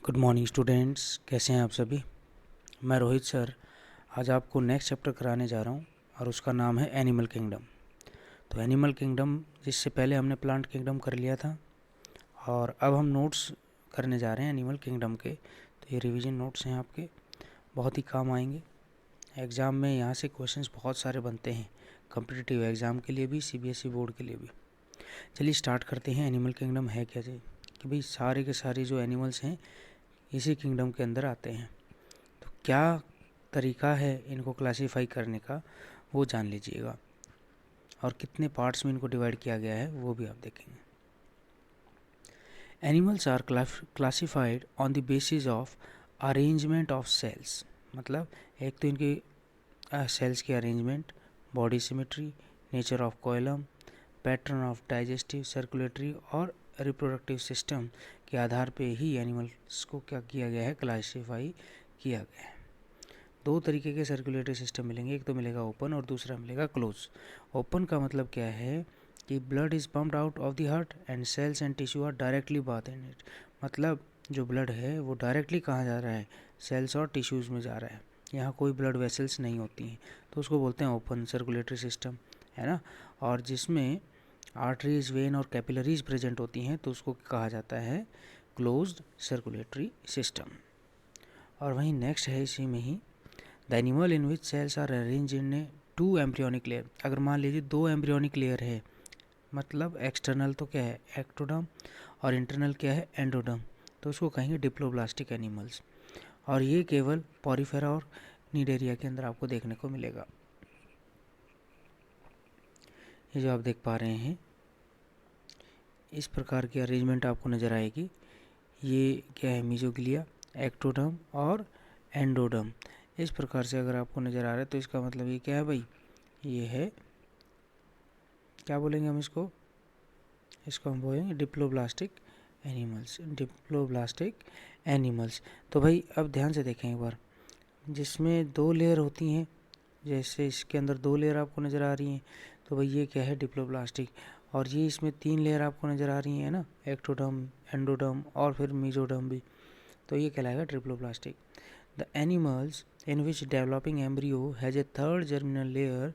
Good morning students, कैसे हैं आप सभी। मैं रोहित सर आज आपको नेक्स्ट चैप्टर कराने जा रहा हूं और उसका नाम है एनिमल किंगडम। तो एनिमल किंगडम जिससे पहले हमने प्लांट किंगडम कर लिया था और अब हम नोट्स करने जा रहे हैं एनिमल किंगडम के। तो ये रिवीजन नोट्स हैं आपके, बहुत ही काम आएंगे एग्ज़ाम में। यहाँ से क्वेश्चंस बहुत सारे बनते हैं, कॉम्पिटिटिव एग्ज़ाम के लिए भी, सीबीएसई बोर्ड के लिए भी। चलिए स्टार्ट करते हैं। एनिमल किंगडम है क्या जी, कि भाई सारे के सारे जो एनिमल्स हैं इसी किंगडम के अंदर आते हैं। तो क्या तरीका है इनको क्लासीफाई करने का वो जान लीजिएगा, और कितने पार्ट्स में इनको डिवाइड किया गया है वो भी आप देखेंगे। Animals are classified on the basis of arrangement of cells. मतलब एक तो इनकी सेल्स की arrangement, body symmetry, nature of coelom, pattern of digestive, circulatory और रिप्रोडक्टिव सिस्टम के आधार पे ही एनिमल्स को क्या किया गया है, क्लासीफाई किया गया है। दो तरीके के सर्कुलेटरी सिस्टम मिलेंगे, एक तो मिलेगा ओपन और दूसरा मिलेगा क्लोज। ओपन का मतलब क्या है कि blood is pumped out of the heart and cells and tissue are directly bath in it. मतलब जो ब्लड है वो डायरेक्टली कहाँ जा रहा है, सेल्स और टिश्यूज़ में जा रहा है, यहाँ कोई ब्लड वेसल्स नहीं होती हैं, तो उसको बोलते हैं ओपन सर्कुलेटरी सिस्टम, है ना। और जिसमें आर्टरीज, वेन और कैपिलरीज प्रेजेंट होती हैं तो उसको कहा जाता है क्लोज्ड सर्कुलेटरी सिस्टम। और वहीं नेक्स्ट है इसी में ही, the animal in which cells are arrange into embryonic layer. अगर मान लीजिए दो एम्ब्रियोनिक लेयर है, मतलब एक्सटर्नल तो क्या है एक्टोडर्म और इंटरनल क्या है एंडोडर्म, तो उसको कहेंगे डिप्लोब्लास्टिक एनिमल्स। और ये केवल पॉरीफेरा और नीडेरिया के अंदर आपको देखने को मिलेगा। ये जो आप देख पा रहे हैं इस प्रकार की अरेंजमेंट आपको नज़र आएगी। ये क्या है, मीजोग्लिया, एक्टोडर्म और एंडोडर्म। इस प्रकार से अगर आपको नज़र आ रहा है तो इसका मतलब ये क्या है भाई, ये है, क्या बोलेंगे हम इसको हम बोलेंगे डिप्लोब्लास्टिक एनिमल्स, डिप्लोब्लास्टिक एनिमल्स। तो भाई अब ध्यान से देखें एक बार, जिसमें दो लेयर होती हैं, जैसे इसके अंदर दो लेयर आपको नज़र आ रही हैं, तो भाई ये क्या है डिप्लोब्लास्टिक। और ये इसमें तीन लेयर आपको नज़र आ रही हैं ना, एक्टोडर्म, एंडोडर्म और फिर मीजोडर्म भी, तो ये कहलाएगा triploblastic. The animals in which developing embryo has a third germinal layer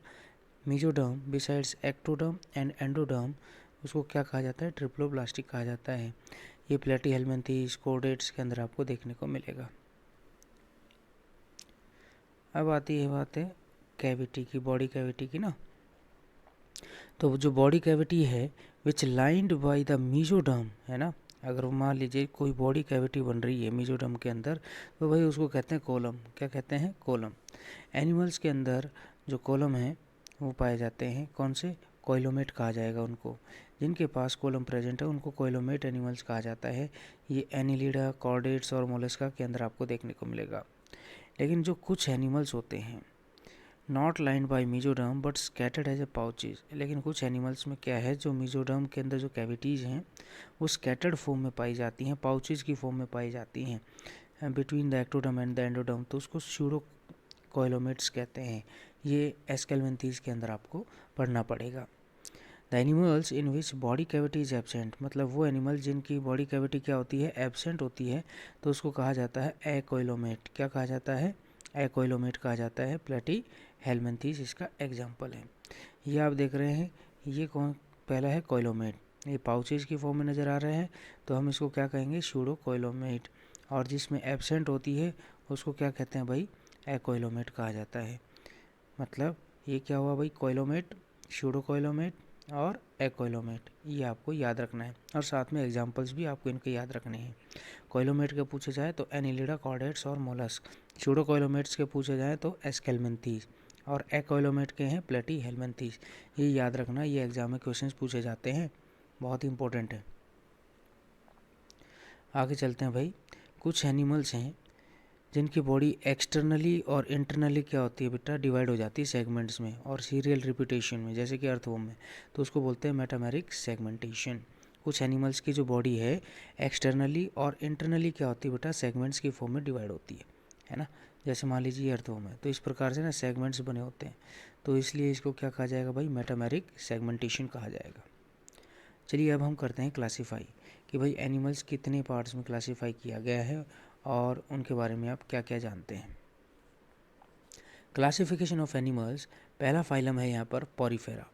mesoderm besides ectoderm and endoderm, उसको क्या कहा जाता है, ट्रिप्लोब्लास्टिक कहा जाता है। ये प्लेटीहेल्मिन्थेस, कॉर्डेट्स के अंदर आपको देखने को मिलेगा। अब आती है बात है कैविटी की, बॉडी कैविटी की ना। तो जो बॉडी कैविटी है विच लाइंड बाय द मीजोडर्म, है ना, अगर मान लीजिए कोई बॉडी कैविटी बन रही है मीजोडर्म के अंदर, तो भाई उसको कहते हैं कोलम। क्या कहते हैं, कोलम। एनिमल्स के अंदर जो कोलम है वो पाए जाते हैं, कौन से, कोइलोमेट कहा जाएगा उनको। जिनके पास कोलम प्रेजेंट है उनको कोइलोमेट एनिमल्स कहा जाता है। ये एनिलिडा, कॉर्डेट्स और मोलस्का के अंदर आपको देखने को मिलेगा। लेकिन जो कुछ एनिमल्स होते हैं not lined by mesoderm but scattered as a pouches, लेकिन कुछ एनिमल्स में क्या है, जो मीजोडर्म के अंदर जो कैविटीज़ हैं वो स्कैटर्ड फॉर्म में पाई जाती हैं, पाउचेज की फॉर्म में पाई जाती हैं between the ectoderm and the endoderm, तो उसको स्यूडो कोइलोमेट्स कहते हैं। ये एस्केल्मेंथीज के अंदर आपको पढ़ना पड़ेगा। The animals in which body cavity is absent, मतलब वो एनिमल जिनकी बॉडी कैविटी क्या होती है, एब्सेंट होती है, तो उसको कहा जाता है एकोइलोमेट। क्या कहा जाता है, एकोइलोमेट कहा जाता है। प्लेटी हेलमिन्थीस इसका एग्जाम्पल है। ये आप देख रहे हैं, ये कौन, पहला है कोइलोमेट, ये पाउचेज की फॉर्म में नज़र आ रहे हैं, तो हम इसको क्या कहेंगे, सूडो कोइलोमेट। और जिसमें एब्सेंट होती है उसको क्या कहते हैं भाई, एकोइलोमेट कहा जाता है। मतलब ये क्या हुआ भाई, कोइलोमेट, सूडो कोइलोमेट और एकोइलोमेट, ये आपको याद रखना है। और साथ में एग्जाम्पल्स भी आपको इनके याद रखने हैं। कोइलोमेट के पूछे जाए तो एनिलिडा, कॉर्डेट्स और मोलस्क। सूडो कोइलोमेट्स के पूछे जाए तो एस्केल्मेंथीस, और एकोइलोमेट के हैं प्लेटी हेलमिन्थीस। ये याद रखना, ये एग्जाम में क्वेश्चंस पूछे जाते हैं, बहुत ही इंपॉर्टेंट है। आगे चलते हैं भाई। कुछ एनिमल्स हैं जिनकी बॉडी एक्सटर्नली और इंटरनली क्या होती है बेटा, डिवाइड हो जाती है सेगमेंट्स में और सीरियल रिपीटेशन में, जैसे कि अर्थवॉर्म में, तो उसको बोलते हैं मेटामेरिक सेगमेंटेशन। कुछ एनिमल्स की जो बॉडी है एक्सटर्नली और इंटरनली क्या होती है बेटा, सेगमेंट्स की फॉर्म में डिवाइड होती है ना। जैसे मान लीजिए अर्थवॉर्म है, तो इस प्रकार से ना सेगमेंट्स बने होते हैं, तो इसलिए इसको क्या कहा जाएगा भाई, मेटामेरिक सेगमेंटेशन कहा जाएगा। चलिए अब हम करते हैं क्लासीफाई कि भाई एनिमल्स कितने पार्ट्स में क्लासीफाई किया गया है और उनके बारे में आप क्या क्या जानते हैं। क्लासिफिकेशन ऑफ एनिमल्स, पहला फाइलम है यहाँ पर पॉरीफेरा।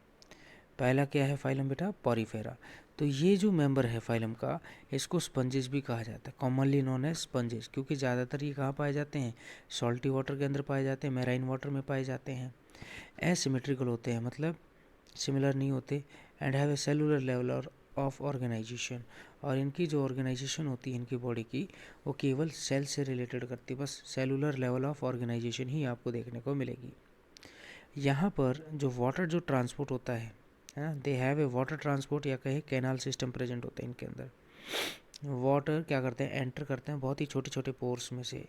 पहला क्या है फाइलम बेटा? पॉरीफेरा। तो ये जो मेंबर है फाइलम का, इसको स्पंजेस भी कहा जाता है, कॉमनली नोन एज स्पंजेस, क्योंकि ज़्यादातर ये कहाँ पाए जाते हैं? सॉल्टी वाटर के अंदर पाए जाते हैं, मैराइन वाटर में पाए जाते हैं। एसिमेट्रिकल होते हैं, मतलब सिमिलर नहीं होते, and have a cellular level और ऑफ ऑर्गेनाइजेशन, और इनकी जो ऑर्गेनाइजेशन होती है इनकी बॉडी की, वो केवल सेल से रिलेटेड करती है, बस सेलुलर लेवल ऑफ ऑर्गेनाइजेशन ही आपको देखने को मिलेगी। यहाँ पर जो वाटर जो ट्रांसपोर्ट होता है, they have a water transport या कहे कैनाल सिस्टम प्रेजेंट होते हैं इनके अंदर। वाटर क्या करते हैं? एंटर करते हैं बहुत ही छोटे छोटे पोर्स में से।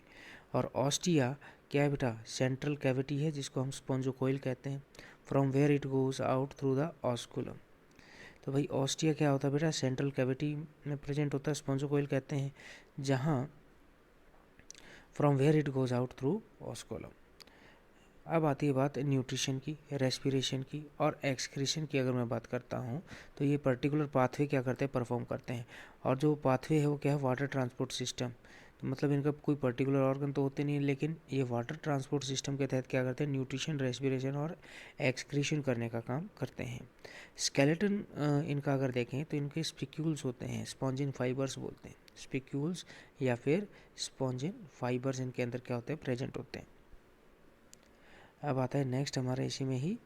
और ऑस्टिया क्या है बेटा? सेंट्रल कैविटी है जिसको हम स्पॉन्जोकोइल कहते हैं, from where it goes out through the osculum. तो भाई ऑस्टिया क्या होता है बेटा? सेंट्रल कैविटी में प्रेजेंट होता है, स्पॉन्जोकोइल कहते हैं, जहाँ from where it goes out through osculum. अब आती है बात न्यूट्रिशन की, रेस्पिरेशन की और एक्सक्रीशन की। अगर मैं बात करता हूँ तो ये पर्टिकुलर पाथवे क्या करते हैं? परफॉर्म करते हैं। और जो पाथवे है वो क्या है? Water transport system. तो मतलब इनका कोई पर्टिकुलर ऑर्गन तो होते नहीं है, लेकिन ये वाटर ट्रांसपोर्ट सिस्टम के तहत क्या करते हैं? न्यूट्रिशन, रेस्पिरेशन और एक्सक्रीशन करने का काम करते हैं। स्केलेटन इनका अगर देखें तो इनके स्पिक्यूल्स होते हैं, स्पॉन्जिन फाइबर्स बोलते हैं, स्पिक्यूल्स या फिर स्पॉन्जिन फाइबर्स इनके अंदर क्या होते हैं? प्रेजेंट होते हैं। अब आता है नेक्स्ट हमारा इसी में ही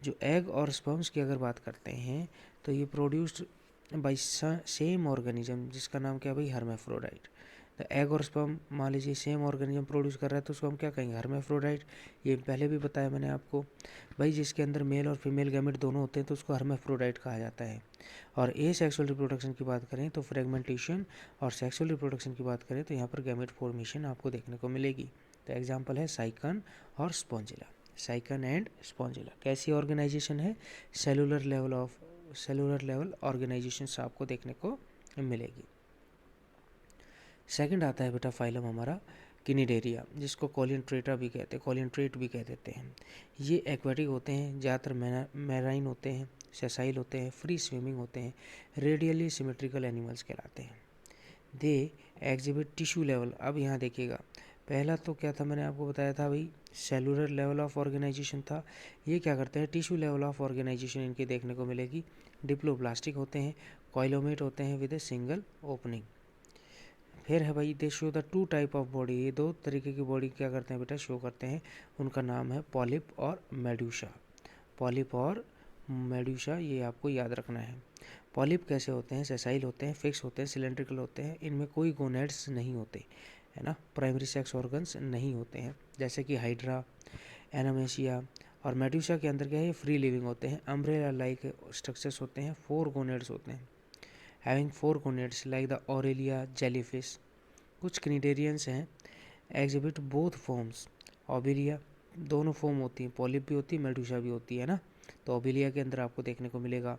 जो एग और स्पर्म्स की अगर बात करते हैं तो ये प्रोड्यूस्ड बाय सेम ऑर्गेनिज्म, जिसका नाम क्या है भाई? हर्मेफ्रोडाइट। तो एग और स्पर्म मान लीजिए सेम ऑर्गेनिज्म प्रोड्यूस कर रहा है तो उसको हम क्या कहेंगे? हर्मेफ्रोडाइट। ये पहले भी बताया मैंने आपको भाई, जिसके अंदर मेल और फीमेल गैमेट दोनों होते हैं तो उसको हर्मेफ्रोडाइट कहा जाता है। और ए सेक्सुअल रिप्रोडक्शन की बात करें तो फ्रेगमेंटेशन, और सेक्सुअल रिप्रोडक्शन की बात करें तो यहाँ पर गैमेट फॉर्मेशन आपको देखने को मिलेगी। तो एग्जाम्पल है साइकन और स्पॉन्जिला। साइकन एंड स्पॉन्जिला कैसी ऑर्गेनाइजेशन है? सेलुलर लेवल ऑर्गेनाइजेशन आपको देखने को मिलेगी। सेकंड आता है बेटा फाइलम हमारा किनिडेरिया, जिसको कॉलियंट्रेटा भी कहते हैं, कॉलियंट्रेट भी कह देते हैं। ये एक्वेटिक होते हैं, ज़्यादातर मैराइन होते हैं, सेसाइल होते हैं, फ्री स्विमिंग होते हैं, रेडियली सिमेट्रिकल एनिमल्स कहलाते हैं। They exhibit tissue level. अब यहाँ देखिएगा, पहला तो क्या था? मैंने आपको बताया था भाई सेलुलर लेवल ऑफ ऑर्गेनाइजेशन था। ये क्या करते हैं? टिश्यू लेवल ऑफ ऑर्गेनाइजेशन इनकी देखने को मिलेगी। डिप्लोब्लास्टिक होते हैं, कॉइलोमेट होते हैं विद ए सिंगल ओपनिंग। फिर है भाई दे show the two type of body, ये दो तरीके की बॉडी क्या करते हैं बेटा? शो करते हैं। उनका नाम है पॉलिप और मेड्यूसा। पॉलिप और मेड्यूसा, ये आपको याद रखना है। पॉलिप कैसे होते हैं? सेसाइल होते हैं, फिक्स होते हैं, सिलेंड्रिकल होते हैं, इनमें कोई गोनेड्स नहीं होते, है ना, प्राइमरी सेक्स ऑर्गन्स नहीं होते हैं, जैसे कि हाइड्रा, एनामेशिया। और मेड्यूसा के अंदर क्या है? फ्री लिविंग होते हैं, अम्ब्रेला लाइक स्ट्रक्चर्स होते हैं, 4 गोनेड्स होते हैं, having 4 gonads like the Aurelia jellyfish. कुछ क्निडेरियंस हैं एग्जिबिट बोथ फॉर्म्स। ओबिलिया, दोनों फॉर्म होती हैं, पॉलिप भी होती है, मेडूसा भी होती है ना। तो ओबिलिया के अंदर आपको देखने को मिलेगा।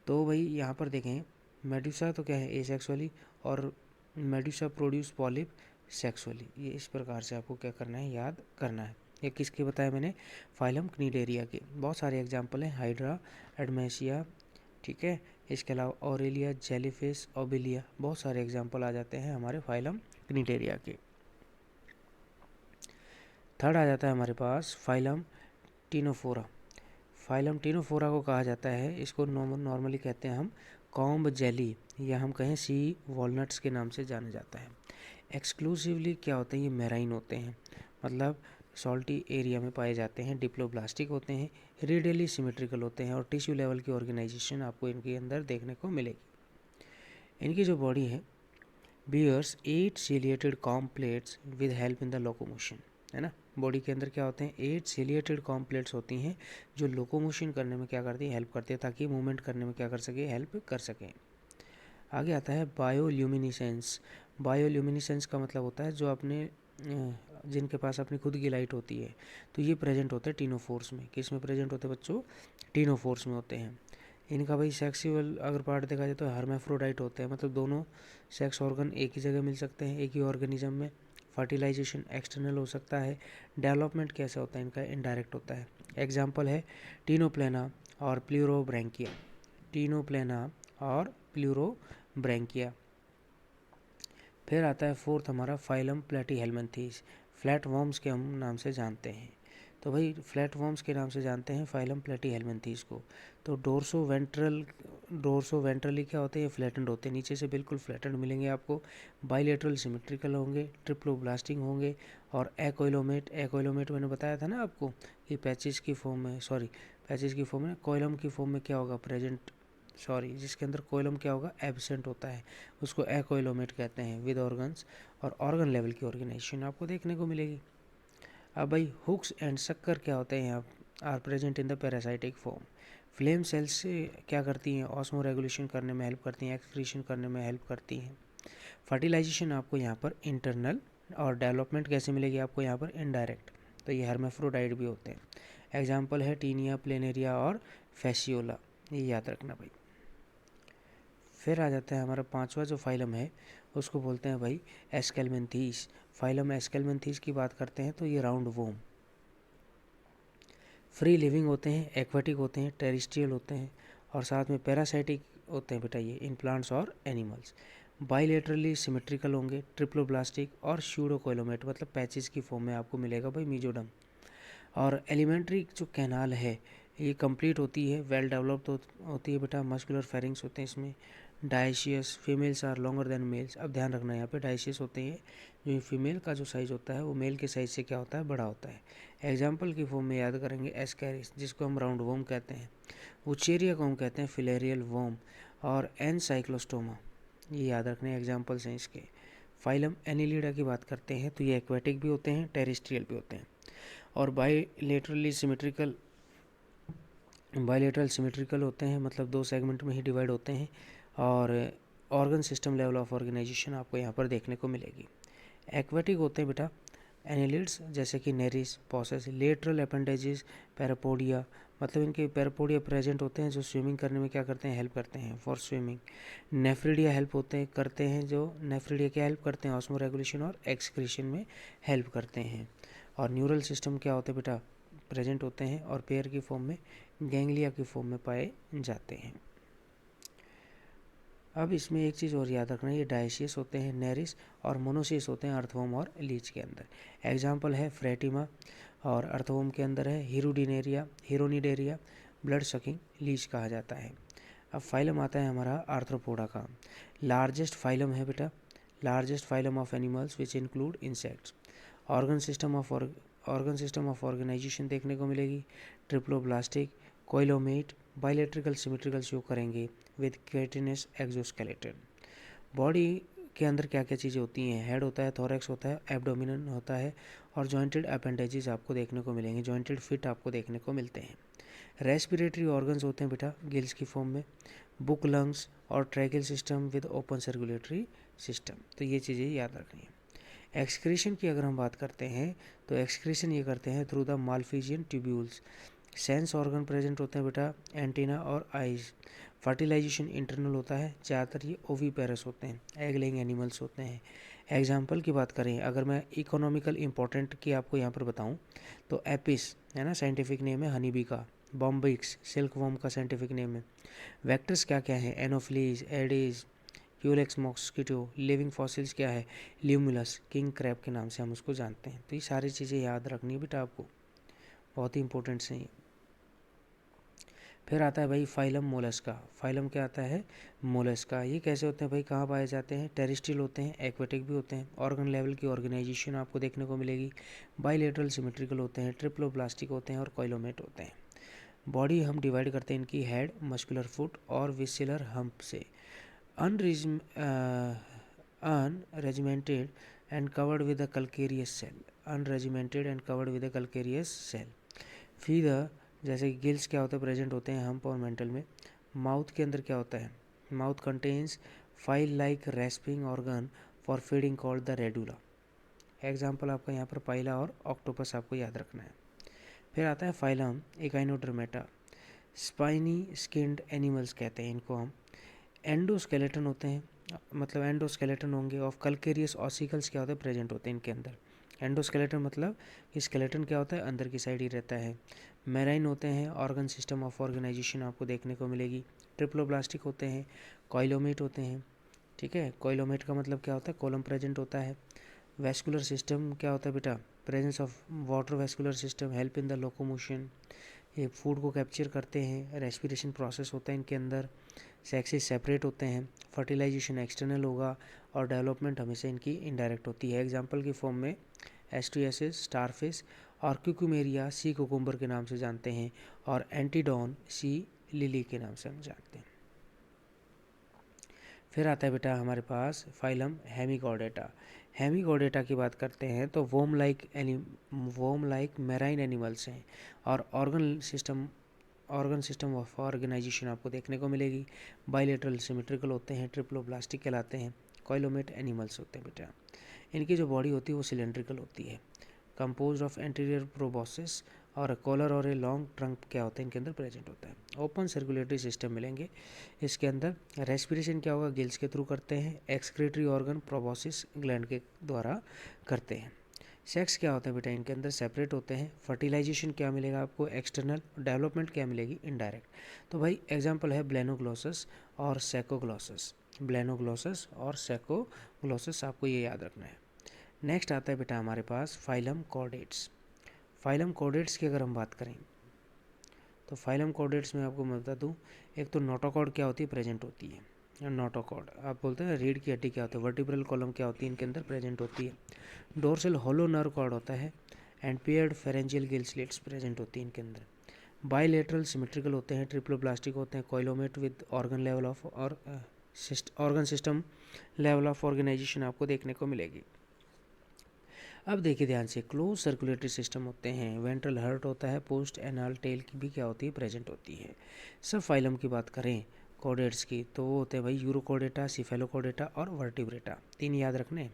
तो भाई यहाँ पर देखें, मेडूसा तो क्या है? एसेक्सुअली, और मेडूसा प्रोड्यूस पॉलिप सेक्सुअली। ये इस प्रकार से आपको क्या करना है? याद करना है। ये किसके बताया मैंने? फाइलम क्निडेरिया के। बहुत सारे एग्जाम्पल हैं, हाइड्रा, एडमेशिया, ठीक है, इसके अलावा ऑरेलिया, जेलीफिश, ओबिलिया, बहुत सारे एग्जाम्पल आ जाते हैं हमारे फाइलम क्निडेरिया के। थर्ड आ जाता है हमारे पास फाइलम टिनोफोरा। फाइलम टिनोफोरा को कहा जाता है, इसको नॉर्मली कहते हैं हम कॉम्ब जेली, या हम कहें सी वॉलनट्स के नाम से जाना जाता है। एक्सक्लूसिवली क्या होते हैं? ये मैराइन होते हैं, मतलब सॉल्टी एरिया में पाए जाते हैं, डिप्लोब्लास्टिक होते हैं, रेडियली सिमेट्रिकल होते हैं, और टिश्यू लेवल की ऑर्गेनाइजेशन आपको इनके अंदर देखने को मिलेगी। इनकी जो बॉडी है bears 8 ciliated comb plates with help in the locomotion, है ना। बॉडी के अंदर क्या होते हैं? 8 सिलिएटेड कॉम प्लेट्स होती हैं जो लोकोमोशन करने में क्या करती है? हेल्प करती है, ताकि मूवमेंट करने में क्या कर सके? हेल्प कर सकें। आगे आता है बायोल्यूमिनिसेंस। बायोल्यूमिनिसेंस का मतलब होता है जो अपने जिनके पास अपनी खुद की लाइट होती है, तो ये प्रेजेंट होते हैं टिनोफोर्स में। किस में प्रेजेंट होते हैं बच्चों? टिनोफोर्स में होते हैं। इनका भाई सेक्सुअल अगर पार्ट देखा जाए तो हर्मेफ्रोडाइट होते हैं, मतलब दोनों सेक्स ऑर्गन एक ही जगह मिल सकते हैं, एक ही ऑर्गेनिज्म में। फर्टिलाइजेशन एक्सटर्नल हो सकता है। डेवलपमेंट कैसे होता है इनका? इनडायरेक्ट होता है। एग्जाम्पल है टीनोप्लेना और प्लूरोब्रैंकिया। टीनोप्लेना और प्लूरोब्रैंकिया। फिर आता है फोर्थ हमारा फाइलम प्लेटीहेल्मिन्थीस, फ्लैट वर्म्स के हम नाम से जानते हैं। तो भाई फ्लैट वर्म्स के नाम से जानते हैं फाइलम प्लेटीहेल्मिन्थीस को। तो डोर्सो वेंट्रली क्या होते हैं, फ्लैटेंड होते हैं, नीचे से बिल्कुल फ्लैटेंड मिलेंगे आपको। बाइलेटरल सिमेट्रिकल होंगे, ट्रिप्लोब्लास्टिक होंगे और एकोइलोमेट मैंने बताया था ना आपको कि पैचेस की फॉर्म में कोइलम की फॉर्म में क्या होगा प्रेजेंट, जिसके अंदर कोइलम क्या होगा एब्सेंट होता है, उसको एकोइलोमेट कहते हैं विद ऑर्गन्स, और ऑर्गन लेवल की ऑर्गेनाइजेशन आपको देखने को मिलेगी। अब भाई हुक्स एंड शक्कर क्या होते हैं यहाँ, are present in the parasitic form. Flame cells से क्या करती हैं, ऑस्मो रेगुलेशन करने में हेल्प करती हैं, एक्सक्रीशन करने में हेल्प करती हैं। फर्टिलाइजेशन आपको यहाँ पर इंटरनल, और डेवलपमेंट कैसे मिलेगी आपको यहाँ पर इनडायरेक्ट। तो ये हर्मेफ्रोडाइट भी होते हैं। एग्जाम्पल है टीनिया, प्लेनेरिया और फैसियोला, ये याद रखना भाई। फिर आ जाता है हमारा पांचवा जो फाइलम है उसको बोलते हैं भाई एस्केल्मेंथीस। फाइलम एस्केल्मेंथीस की बात करते हैं तो ये राउंड वोम, फ्री लिविंग होते हैं, एक्वाटिक होते हैं, टेरिस्ट्रियल होते हैं और साथ में पैरासाइटिक होते हैं बेटा ये इन प्लांट्स और एनिमल्स। बाइलेटरली सिमेट्रिकल होंगे, ट्रिप्लोब्लास्टिक और स्यूडोकोइलोमेट मतलब पैचेस की फॉर्म में आपको मिलेगा भाई मीजोडम। और एलिमेंट्री जो कैनाल है ये कंप्लीट होती है, वेल डेवलप्ड होती है बेटा, मस्कुलर फेरिंग्स होते हैं इसमें। Dioecious, females are longer than males. अब ध्यान रखना यहाँ पे डायशियस होते हैं, जो फीमेल का जो साइज़ होता है वो मेल के साइज़ से क्या होता है, बड़ा होता है। एग्जाम्पल की फॉर्म में याद करेंगे एस्कैरिस जिसको हम राउंड वोम कहते हैं, वुचेरिया को हम कहते हैं फिलेरियल वोम, और एनसाइक्लोस्टोमा, ये याद रखने एग्जाम्पल्स हैं इसके। फाइलम एनिलिडा की बात करते हैं तो ये एक्वेटिक भी होते हैं, टेरेस्ट्रियल भी होते हैं। और बाइलेटरल सिमेट्रिकल होते हैं, मतलब दो सेगमेंट में ही डिवाइड होते हैं। और organ system level of organisation आपको यहाँ पर देखने को मिलेगी। एक्वेटिक होते हैं बेटा एनिलिड्स जैसे कि Nereis, possess, lateral appendages, parapodia, मतलब इनके पैरापोडिया प्रेजेंट होते हैं जो स्विमिंग करने में क्या करते हैं, हेल्प करते हैं फॉर स्विमिंग। नेफ्रिडिया हेल्प करते हैं, जो नेफ्रिडिया क्या हेल्प करते हैं, ऑस्मो रेगुलेशन और एक्सक्रीशन में हेल्प करते हैं। और न्यूरल सिस्टम क्या होते हैं बेटा, प्रेजेंट होते हैं और पेयर की फॉर्म में, गैंग्लिया की फॉर्म में पाए जाते हैं। अब इसमें एक चीज़ और याद रखना, ये डायशियस होते हैं नेरिस, और मोनोसियस होते हैं अर्थवॉर्म और लीच के अंदर। एग्जाम्पल है फ्रेटिमा, और अर्थवॉर्म के अंदर है हिरोनिडेरिया, ब्लड सकिंग लीच कहा जाता है। अब फाइलम आता है हमारा आर्थ्रोपोडा का। लार्जेस्ट फाइलम है बेटा, largest phylum of animals which include insects. Organ system of organisation देखने को मिलेगी, triploblastic, coelomate, bilateral symmetrical show करेंगे विद केटिनस एक्सोस्केलेटन। बॉडी के अंदर क्या क्या चीज़ें होती हैं, हेड होता है, थोरैक्स होता है, एब्डोमिनन होता है, और जॉइंटेड अपेंडेजेस आपको देखने को मिलेंगे, जॉइंटेड फिट आपको देखने को मिलते हैं। रेस्पिरेटरी ऑर्गन्स होते हैं बेटा गिल्स की फॉर्म में, बुक, लंग्स और tracheal system with open circulatory system. तो ये चीज़ें याद रखनी है। एक्सक्रीशन की अगर हम बात करते हैं तो एक्सक्रीशन ये करते हैं through the Malpighian tubules. Sense organ present होते हैं बेटा एंटीना और आइज। फर्टिलाइजेशन इंटरनल होता है, ज़्यादातर ये ओवीपेरस होते हैं, एग लेइंग एनिमल्स होते हैं। एग्जाम्पल की बात करें, अगर मैं इकोनॉमिकल इंपॉर्टेंट की आपको यहाँ पर बताऊँ तो एपिस है ना, साइंटिफिक नेम है हनी बी का। बॉम्बिक्स सिल्क वॉर्म का साइंटिफिक नेम है। वेक्टर्स क्या क्या है, Anopheles, Aedes, Culex mosquito. Living fossils क्या है, ल्यूमुलस, किंग क्रैब के नाम से हम उसको जानते हैं। तो ये सारी चीज़ें याद रखनी है बेटा आपको, बहुत ही इंपॉर्टेंट से ही। फिर आता है भाई फाइलम मोलस्का। फाइलम क्या आता है, मोलस्का। ये कैसे होते हैं भाई, कहाँ पाए जाते हैं, टेरिस्ट्रियल होते हैं, एक्वेटिक भी होते हैं, ऑर्गन लेवल की ऑर्गेनाइजेशन आपको देखने को मिलेगी, बाइलेटरल सिमेट्रिकल होते हैं, ट्रिप्लोप्लास्टिक होते हैं और कोइलोमेट होते हैं। बॉडी हम डिवाइड करते हैं इनकी हेड, मस्कुलर फुट और विसिलर हम्प से। unregimented and covered with a calcareous cell, unregimented and covered with a calcareous cell। Feather जैसे कि गिल्स क्या होता है, प्रेजेंट होते हैं हम्प और मेंटल में। माउथ के अंदर क्या होता है, mouth contains file like respiring organ for feeding called the radula. Example आपका यहाँ पर पाइला और ऑक्टोपस आपको याद रखना है। फिर आता है phylum Echinodermata. Spiny skinned animals कहते हैं इनको हम। एंडोस्केलेटन होते हैं, मतलब एंडोस्केलेटन होंगे ऑफ कल्केरियस ऑसिकल्स क्या होते हैं, प्रेजेंट होते हैं इनके अंदर। एंडोस्केलेटन मतलब कि स्केलेटन क्या होता है, अंदर की साइड ही रहता है। मेराइन होते हैं, ऑर्गन सिस्टम ऑफ ऑर्गेनाइजेशन आपको देखने को मिलेगी। ट्रिप्लोब्लास्टिक होते हैं, कॉइलोमेट होते हैं, ठीक है। कोइलोमेट का मतलब क्या होता है, कोलम प्रेजेंट होता है। वैस्कुलर सिस्टम क्या होता है बेटा, presence of water vascular system, help in the locomotion, ये फूड को कैप्चर करते हैं। रेस्पिरेशन प्रोसेस होता है इनके अंदर, सेक्सेस सेपरेट होते हैं, फर्टिलाइजेशन एक्सटर्नल होगा और डेवलपमेंट हमेशा इनकी इनडायरेक्ट होती है। एग्जांपल की फॉर्म में एस्ट्रियासिस, स्टारफिश और क्यूकुमेरिया सी कुकुम्बर के नाम से जानते हैं, और एंटीडॉन सी लिली के नाम से हम जानते हैं। फिर आता है बेटा हमारे पास फाइलम हेमिगोडेटा। हेमिगोडेटा की बात करते हैं तो वोम लाइक मैराइन एनिमल्स हैं, और ऑर्गन सिस्टम ऑफ ऑर्गेनाइजेशन आपको देखने को मिलेगी। बाइलेटरल सिमेट्रिकल होते हैं, ट्रिप्लोब्लास्टिक कहलाते हैं। कॉइलोमेट एनिमल्स होते हैं बेटा। इनकी जो बॉडी होती है वो सिलेंड्रिकल होती है, कंपोज ऑफ एंटीरियर प्रोबोसिस, और कॉलर और ए लॉन्ग ट्रंक क्या होता है इनके अंदर प्रेजेंट होता है। ओपन सर्कुलेटरी सिस्टम मिलेंगे इसके अंदर। रेस्पिरेशन क्या होगा, गिल्स के थ्रू करते हैं। एक्सक्रीटरी ऑर्गन प्रोबोसिस ग्लैंड के द्वारा करते हैं। सेक्स क्या होता है बेटा इनके अंदर, सेपरेट होते हैं। फर्टिलाइजेशन क्या मिलेगा आपको, एक्सटर्नल। डेवलपमेंट क्या मिलेगी, इनडायरेक्ट। तो भाई एग्जांपल है ब्लेनोग्लोसस और सैकोग्लोसस। ब्लेनोग्लोसस और सैकोग्लोसस आपको ये याद रखना है। नेक्स्ट आता है बेटा हमारे पास फाइलम कॉर्डेट्स। फाइलम कॉर्डेट्स की अगर हम बात करें तो फाइलम कॉर्डेट्स में आपको मैं बता दूं, एक तो नोटोकॉर्ड क्या होती है, प्रेजेंट होती है। नोटोकॉर्ड आप बोलते हैं रीढ़ की हड्डी क्या होती है, वर्टिब्रल कॉलम क्या होती है इनके अंदर प्रेजेंट होती है। डोर्सल होलो नर्व कॉर्ड होता है, and paired pharyngeal gill slits present होती है इनके अंदर। बाइलेटरल सिमेट्रिकल होते हैं, ट्रिप्लोप्लास्टिक होते हैं। Coelomate with organ level of और organ system level of organisation आपको देखने को मिलेगी। अब देखिए ध्यान से, क्लोज सर्कुलेटरी सिस्टम होते हैं, वेंट्रल हर्ट होता है, पोस्ट एनाल टेल की भी क्या होती है, प्रेजेंट होती है। सब फाइलम की बात करें कॉर्डेट्स की तो वो होते हैं भाई यूरोकॉर्डेटा, सिफेलोकॉर्डेटा और वर्टिब्रेटा। तीन याद रखने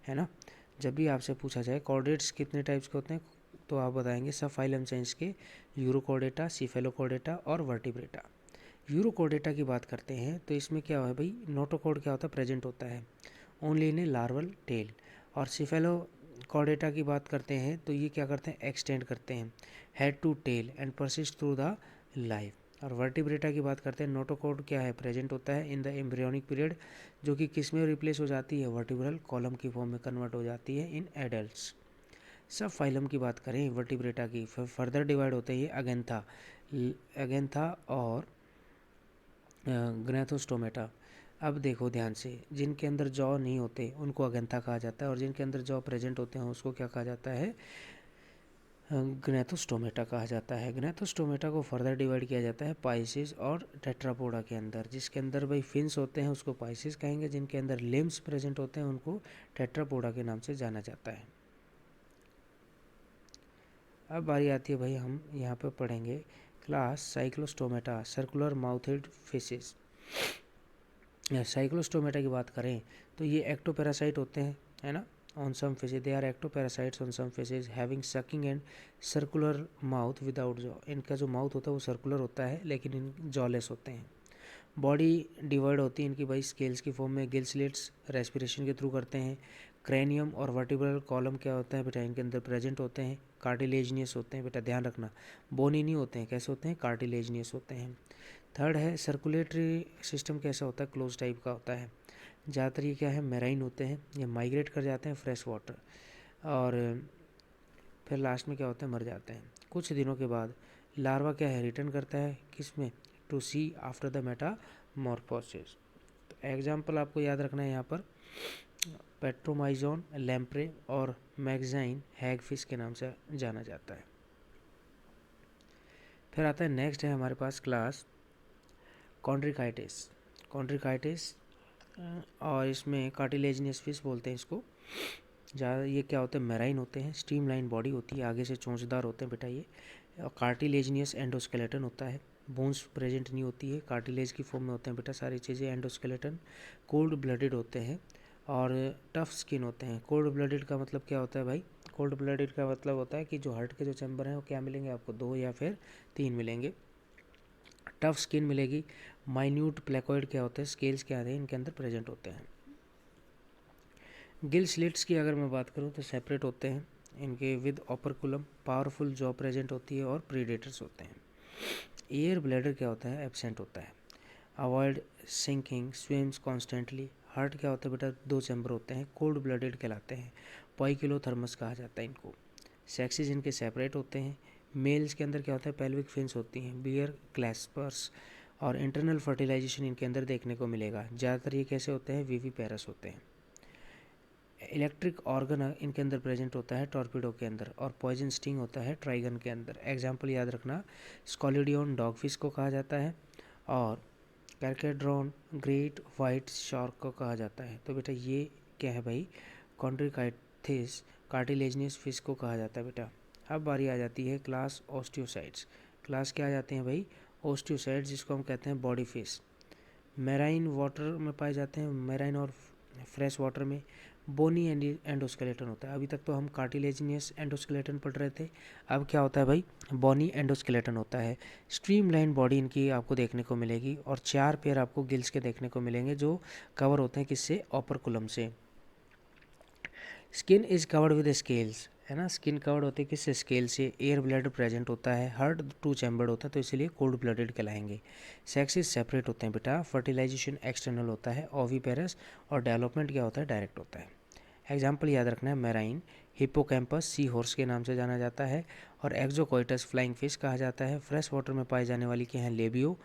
है ना। जब भी आपसे पूछा जाए कॉर्डेट्स कितने टाइप्स के होते हैं तो आप बताएंगे सब फाइलम साइंस के यूरोकॉर्डेटा, सिफेलोकॉर्डेटा और वर्टिब्रेटा। यूरोकॉर्डेटा की बात करते हैं तो इसमें क्या है भाई, नोटोकॉर्ड क्या होता है, प्रेजेंट होता है only in A larval tail. और सिफेलो कॉर्डेटा की बात करते हैं तो ये क्या करते हैं, एक्सटेंड करते हैं head to tail and persist through the life. और वर्टिब्रेटा की बात करते हैं, नोटोकॉर्ड क्या है, प्रेजेंट होता है इन द एम्ब्रियोनिक पीरियड, जो कि किस में रिप्लेस हो जाती है, वर्टिब्रल कॉलम की फॉर्म में कन्वर्ट हो जाती है इन एडल्ट्स। सब फाइलम की बात करें वर्टिब्रेटा की, फर्दर डिवाइड होते हैं अगेंथा और ग्नैथोस्टोमेटा। अब देखो ध्यान से, जिनके अंदर जॉ नहीं होते उनको अगेंथा कहा जाता है, और जिनके अंदर जॉ प्रेजेंट होते हैं उसको क्या कहा जाता है, ग्नैथोस्टोमेटा कहा जाता है। ग्नैथोस्टोमेटा को फर्दर डिवाइड किया जाता है पाइसिस और टेट्रापोडा के अंदर। जिसके अंदर भाई फिन्स होते हैं उसको पाइसिस कहेंगे, जिनके अंदर लिम्स प्रेजेंट होते हैं उनको टेट्रापोडा के नाम से जाना जाता है। अब बारी आती है भाई, हम यहाँ पे पढ़ेंगे class Cyclostomata, circular mouthed fishes. Cyclostomata की बात करें तो ये एक्टोपैरासाइट होते हैं, है ना। On some fishes they are ectoparasites on some fishes having sucking and circular mouth without jaw. इनका जो माउथ होता है वो सर्कुलर होता है लेकिन इन जॉलेस होते हैं। बॉडी डिवाइड होती है इनकी भाई स्केल्स की फॉर्म में, गिल स्लिट्स रेस्पिरेशन के थ्रू करते हैं। क्रेनियम और वर्टिब्रल कॉलम क्या होता है बेटा इनके अंदर प्रेजेंट होते हैं। कार्टिलेजनियस होते हैं बेटा, ध्यान रखना, बोनी नहीं होते हैं, कैसे होते हैं, कार्टिलेजनियस होते हैं। थर्ड है सर्कुलेटरी सिस्टम कैसा होता है, क्लोज टाइप का होता है। ज़्यादातर ये क्या है, मैराइन होते हैं, ये माइग्रेट कर जाते हैं फ्रेश वाटर, और फिर लास्ट में क्या होता है, मर जाते हैं। कुछ दिनों के बाद लार्वा क्या है, रिटर्न करता है किस में, to see after the metamorphosis. तो एग्जाम्पल आपको याद रखना है यहाँ पर, पेट्रोमाइजोन, लैम्प्रे और मैगजाइन हैगफिश के नाम से जाना जाता है। फिर आता है नेक्स्ट है हमारे पास क्लास कॉन्ड्रिकाइटिस। कॉन्ड्रिकाइटिस और इसमें कार्टिलेजिनियस फिश बोलते हैं इसको। ज़्यादा ये क्या होते हैं, मैराइन होते हैं, स्ट्रीम लाइन बॉडी होती है, आगे से चोंचदार होते हैं बेटा ये। और कार्टिलेजिनियस एंडोस्केलेटन होता है, बोन्स प्रेजेंट नहीं होती है, कार्टिलेज की फॉर्म में होते हैं बेटा सारी चीज़ें। एंडोस्केलेटन कोल्ड ब्लडेड होते हैं और टफ स्किन होते हैं। कोल्ड ब्लडेड का मतलब क्या होता है भाई, कोल्ड ब्लडेड का मतलब होता है कि जो हार्ट के जो चैम्बर हैं वो क्या मिलेंगे आपको, 2 या फिर 3 मिलेंगे। टफ स्किन मिलेगी। माइन्यूट प्लेकोइड क्या होते हैं, स्केल्स क्या हैं इनके अंदर प्रेजेंट होते हैं। गिल स्लिट्स की अगर मैं बात करूं तो सेपरेट होते हैं इनके with operculum, powerful jaw present होती है और प्रीडेटर्स होते हैं। एयर ब्लैडर क्या होता है, एब्सेंट होता है। Avoid sinking, swims constantly, heart क्या होता है बेटा, 2 चैम्बर होते हैं, कोल्ड ब्लडेड कहलाते हैं, पोइकिलोथर्मस कहा जाता है इनको। सेक्सेस इनके सेपरेट होते हैं। मेल्स के अंदर क्या होता है, पेल्विक फिन्स होती हैं, बियर क्लैस्पर्स, और इंटरनल फर्टिलाइजेशन इनके अंदर देखने को मिलेगा। ज़्यादातर ये कैसे होते हैं, विविपेरस होते हैं। इलेक्ट्रिक ऑर्गन इनके अंदर प्रेजेंट होता है टॉर्पीडो के अंदर, और पॉइजन स्टिंग होता है ट्राइगन के अंदर। एग्जाम्पल याद रखना, स्कॉलिडियन डॉगफिश को कहा जाता है, और कैरकेड्रॉन ग्रेट वाइट शार्क को कहा जाता है। तो बेटा ये क्या है भाई, कॉन्ड्रिकाइथिस कार्टिलेजिनस फिश को कहा जाता है बेटा। अब बारी आ जाती है क्लास ऑस्टियोसाइड्स। क्लास क्या आ जाते हैं भाई, ऑस्टियोसाइड्स, जिसको हम कहते हैं बॉडी फिश। मैराइन वाटर में पाए जाते हैं, मैराइन और फ्रेश वाटर में। बोनी एंडोस्केलेटन होता है। अभी तक तो हम कार्टिलेजिनियस एंडोस्केलेटन पढ़ रहे थे, अब क्या होता है भाई, बोनी एंडोस्केलेटन होता है। स्ट्रीमलाइन बॉडी इनकी आपको देखने को मिलेगी, और 4 पेयर आपको गिल्स के देखने को मिलेंगे जो कवर होते हैं किससे, ओपरकुलम से। Skin is covered with scales, है ना, स्किन कवर्ड होती है किससे, स्केल से। एयर ब्लड प्रेजेंट होता है, हार्ट 2 चैम्बर्ड होता है, तो इसीलिए कोल्ड ब्लडेड कहलाएंगे। सेक्सेस सेपरेट होते हैं बेटा, फर्टिलाइजेशन एक्सटर्नल होता है, ओविपेरस, और डेवलपमेंट क्या होता है, डायरेक्ट होता है। एग्जाम्पल याद रखना है, मैराइन, हिप्पोकैम्पस सी हॉर्स के नाम से जाना जाता है, और एक्जोकोइटस फ्लाइंग फिश कहा जाता है। फ्रेश वाटर में पाई जाने वाली क्या है, लेबियो,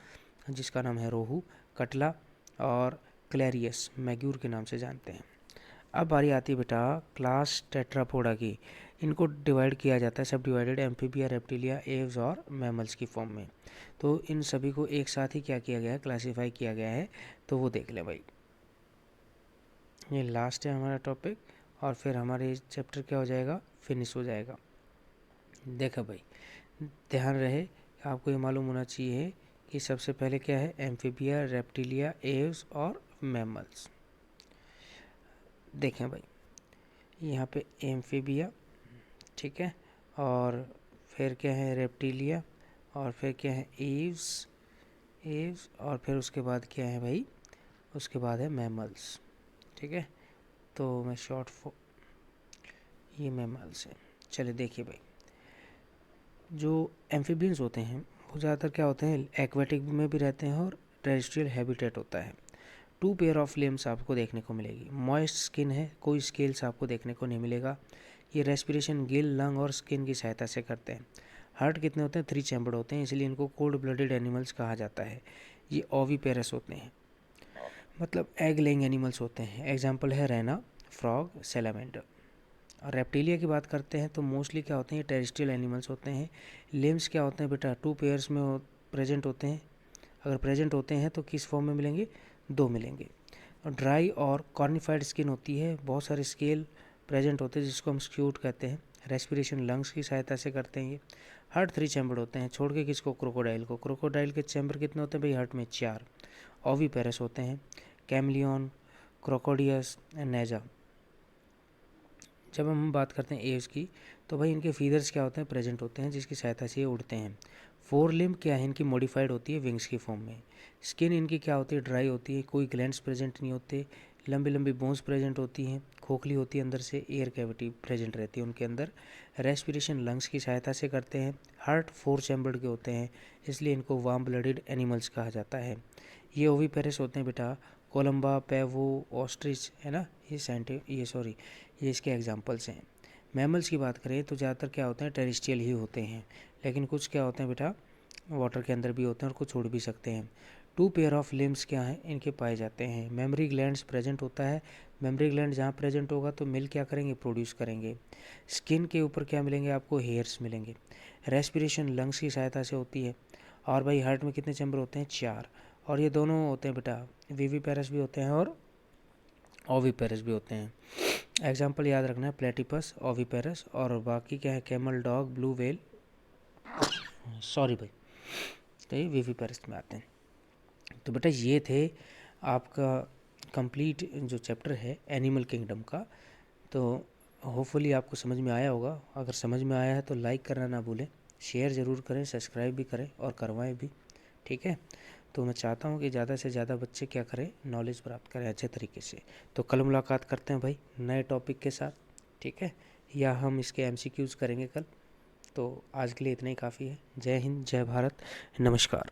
जिसका नाम है रोहू, कटला, और क्लैरियस मैग्यूर के नाम से जानते हैं। अब बारी आती है बेटा क्लास टेट्रापोडा की। इनको डिवाइड किया जाता है, सब डिवाइडेड, एम्फीबिया, रेप्टिलिया, एव्स और मैमल्स की फॉर्म में। तो इन सभी को एक साथ ही क्या किया गया है, क्लासीफाई किया गया है, तो वो देख लें भाई। ये लास्ट है हमारा टॉपिक, और फिर हमारे चैप्टर क्या हो जाएगा, फिनिश हो जाएगा। देखा भाई, ध्यान रहे, आपको ये मालूम होना चाहिए कि सबसे पहले क्या है, एम्फीबिया, रेप्टिलिया, एव्स और मैमल्स। देखें भाई, यहाँ पे एम्फीबिया, ठीक है, और फिर क्या है, रेप्टिलिया, और फिर क्या है, एव्स, और फिर उसके बाद क्या है भाई, उसके बाद है मैमल्स। ठीक है, तो मैं शॉर्ट ये मैमल्स है। चलिए देखिए भाई, जो एम्फीबियंस होते हैं वो ज़्यादातर क्या होते हैं, एक्वेटिक में भी रहते हैं, और टेरेस्ट्रियल हैबिटेट होता है। 2 पेयर ऑफ लिम्स आपको देखने को मिलेगी। मॉइस्ट स्किन है, कोई स्केल्स आपको देखने को नहीं मिलेगा। ये रेस्पिरेशन गिल, लंग और स्किन की सहायता से करते हैं। हार्ट कितने होते हैं, 3 चैम्बर्ड होते हैं, इसलिए इनको कोल्ड ब्लडेड एनिमल्स कहा जाता है। ये ओविपेरस होते हैं, मतलब एग लेइंग एनिमल्स होते हैं। एग्जाम्पल है रैना, फ्रॉग, सैलामेंडर। और रेप्टिलिया की बात करते हैं तो मोस्टली क्या होते हैं, ये टेरेस्ट्रियल एनिमल्स होते हैं। लिम्स क्या होते हैं बेटा, 2 पेयर्स में प्रेजेंट होते हैं। अगर प्रेजेंट होते हैं तो किस फॉर्म में मिलेंगे, 2 मिलेंगे। और ड्राई और कॉर्निफाइड स्किन होती है, बहुत सारे स्केल प्रेजेंट होते हैं, जिसको हम स्क्यूट कहते हैं। रेस्पिरेशन लंग्स की सहायता से करते हैं ये। हार्ट 3 चैम्बर होते हैं, छोड़ के किसको, क्रोकोडाइल को। क्रोकोडाइल के चैम्बर कितने होते हैं भाई, हार्ट में 4। ओविपेरस होते हैं, कैमलियन, क्रोकोडियस, नेजा। जब हम बात करते हैं एव्स की, तो भाई इनके फीदर्स क्या होते हैं, प्रेजेंट होते हैं, जिसकी सहायता से ये उड़ते हैं। 4 लिम्ब क्या है, इनकी मॉडिफाइड होती है विंग्स की फॉर्म में। स्किन इनकी क्या होती है, ड्राई होती है, कोई ग्लैंड्स प्रेजेंट नहीं होते। लंबी लंबी बोन्स प्रेजेंट होती हैं, खोखली होती है, अंदर से एयर कैविटी प्रेजेंट रहती है उनके अंदर। रेस्पिरेशन लंग्स की सहायता से करते हैं। हार्ट 4 चैम्बर्ड के होते हैं, इसलिए इनको वार्म ब्लडेड एनिमल्स कहा जाता है। ये ओविपेरस होते हैं बेटा, कोलंबा, पैवो, ऑस्ट्रिच, है ना, ये इसके एग्जाम्पल्स हैं। मैमल्स की बात करें तो ज़्यादातर क्या होते हैं, टेरेस्ट्रियल ही होते हैं, लेकिन कुछ क्या होते हैं बेटा, वाटर के अंदर भी होते हैं, और कुछ उड़ भी सकते हैं। 2 पेयर ऑफ लिम्स क्या हैं, इनके पाए जाते हैं। मेमोरी ग्लैंड्स प्रेजेंट होता है। मेमोरी ग्लैंड जहाँ प्रेजेंट होगा तो मिल क्या करेंगे, प्रोड्यूस करेंगे। स्किन के ऊपर क्या मिलेंगे आपको, हेयर्स मिलेंगे। रेस्पिरेशन लंग्स की सहायता से होती है। और भाई हार्ट में कितने चैम्बर होते हैं, 4। और ये दोनों होते हैं बेटा, विविपेरस भी होते हैं और ओविपेरस भी होते हैं। एग्जाम्पल याद रखना है, प्लेटिपस, ओविपेरस, और बाकी क्या है, camel dog, blue whale, sorry भाई, तो ये विविपेरस में आते हैं। तो बेटा ये थे आपका कंप्लीट जो चैप्टर है एनिमल किंगडम का। तो होपफुली आपको समझ में आया होगा। अगर समझ में आया है तो लाइक करना ना भूलें, शेयर ज़रूर करें, सब्सक्राइब भी करें और करवाएं भी, ठीक है। तो मैं चाहता हूँ कि ज़्यादा से ज़्यादा बच्चे क्या करें, नॉलेज प्राप्त करें अच्छे तरीके से। तो कल मुलाकात करते हैं भाई नए टॉपिक के साथ, ठीक है, या हम इसके एमसीक्यूज़ करेंगे कल। तो आज के लिए इतना ही काफ़ी है। जय हिंद, जय भारत, नमस्कार।